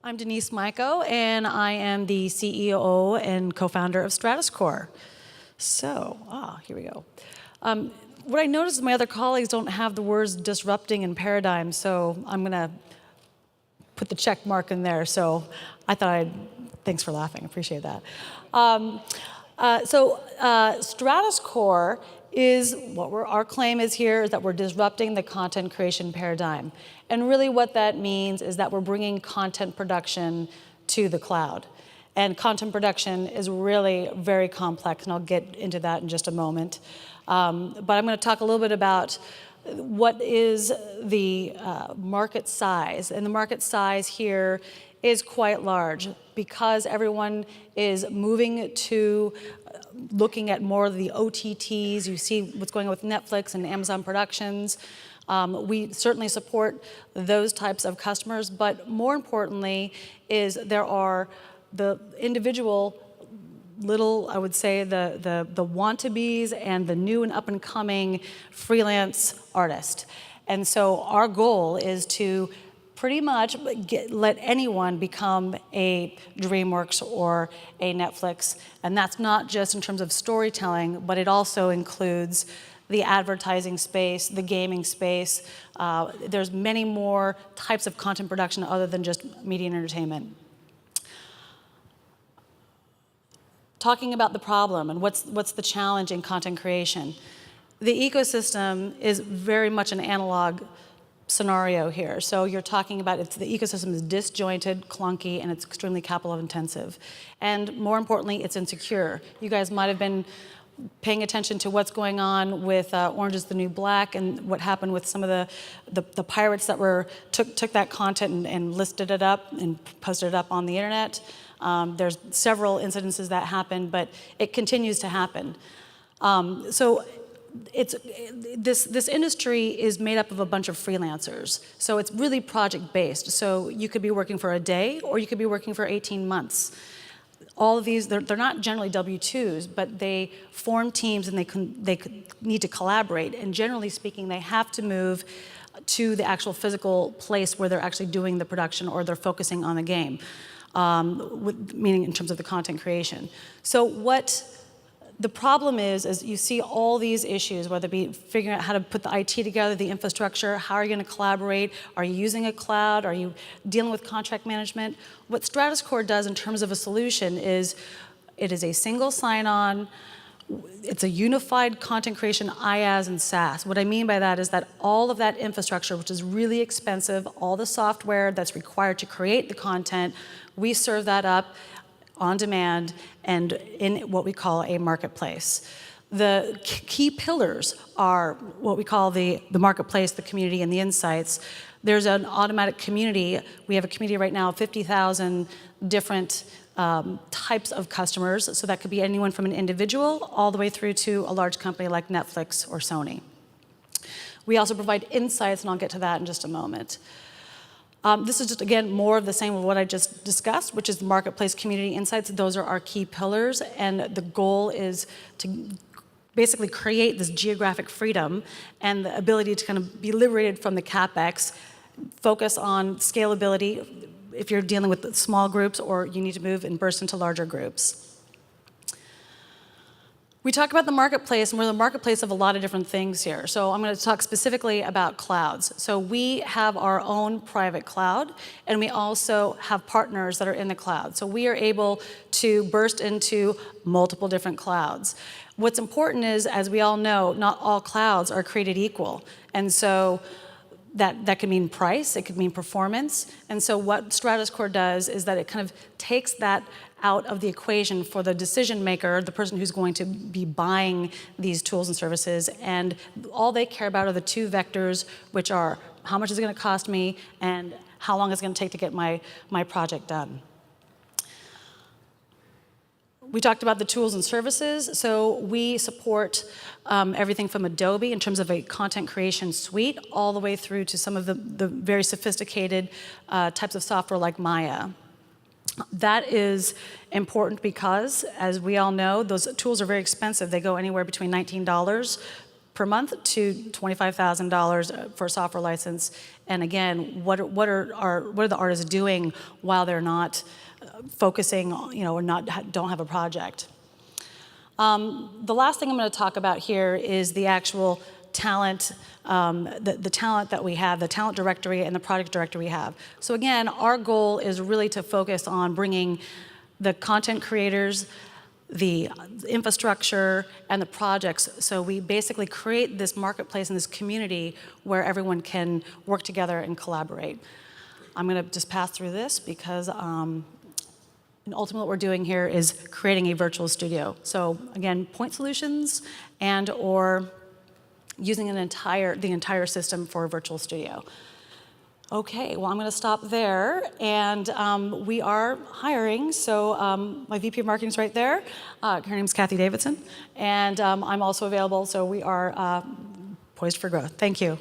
I'm Denise Muyco, and I am the CEO and co-founder of StratusCore. So, here we go. What I noticed is my other colleagues don't have the words disrupting and paradigm, so I'm going to put the check mark in there. So I thought thanks for laughing, appreciate that. StratusCore is what our claim is here is that we're disrupting the content creation paradigm. And really what that means is that we're bringing content production to the cloud. And content production is really very complex, and I'll get into that in just a moment. But I'm going to talk a little bit about what is the market size. And the market size here is quite large because everyone is moving to looking at more of the OTTs. You see what's going on with Netflix and Amazon Productions. We certainly support those types of customers, but more importantly is there are the individual little, I would say, the want-to-bes and the new and up-and-coming freelance artist. And so our goal is to pretty much let anyone become a DreamWorks or a Netflix. And that's not just in terms of storytelling, but it also includes the advertising space, the gaming space. There's many more types of content production other than just media and entertainment. Talking about the problem and what's the challenge in content creation. The ecosystem is very much an analog scenario here. So you're talking about the ecosystem is disjointed, clunky, and it's extremely capital intensive. And more importantly, it's insecure. You guys might have been paying attention to what's going on with Orange is the New Black and what happened with some of the pirates that took that content and listed it up and posted it up on the internet. There's several incidences that happened, but it continues to happen. This industry is made up of a bunch of freelancers. So it's really project-based. So you could be working for a day or you could be working for 18 months. All of these, they're not generally W-2s, but they form teams and they need to collaborate. And generally speaking, they have to move to the actual physical place where they're actually doing the production or they're focusing on the game, meaning in terms of the content creation. So what the problem is you see all these issues, whether it be figuring out how to put the IT together, the infrastructure, how are you going to collaborate, are you using a cloud, are you dealing with contract management? What StratusCore does in terms of a solution is it is a single sign-on, it's a unified content creation IaaS and SaaS. What I mean by that is that all of that infrastructure, which is really expensive, all the software that's required to create the content, we serve that up on demand and in what we call a marketplace. The key pillars are what we call the marketplace, the community, and the insights. There's an automatic community. We have a community right now of 50,000 different types of customers. So that could be anyone from an individual all the way through to a large company like Netflix or Sony. We also provide insights, and I'll get to that in just a moment. This is just, again, more of the same of what I just discussed, which is the marketplace community insights. Those are our key pillars, and the goal is to basically create this geographic freedom and the ability to kind of be liberated from the CapEx, focus on scalability if you're dealing with small groups or you need to move and burst into larger groups. We talk about the marketplace, and we're the marketplace of a lot of different things here. So I'm going to talk specifically about clouds. So we have our own private cloud, and we also have partners that are in the cloud. So we are able to burst into multiple different clouds. What's important is, as we all know, not all clouds are created equal. And so that could mean price, it could mean performance. And so what StratusCore does is that it kind of takes that out of the equation for the decision maker, the person who's going to be buying these tools and services, and all they care about are the two vectors, which are how much is it going to cost me and how long it's going to take to get my project done. We talked about the tools and services. So we support everything from Adobe in terms of a content creation suite all the way through to some of the very sophisticated types of software like Maya. That is important because, as we all know, those tools are very expensive. They go anywhere between $19 per month to $25,000 for a software license. And again, what are the artists doing while they're not focusing, or don't have a project? The last thing I'm going to talk about here is the actual talent, the talent that we have, the talent directory and the project directory we have. So again, our goal is really to focus on bringing the content creators, the infrastructure, and the projects. So we basically create this marketplace and this community where everyone can work together and collaborate. I'm going to just pass through this because ultimately what we're doing here is creating a virtual studio. So again, point solutions and or using the entire system for a virtual studio. Okay, well, I'm going to stop there, and we are hiring, so my VP of Marketing is right there. Her name's Kathy Davidson, and I'm also available, so we are poised for growth. Thank you.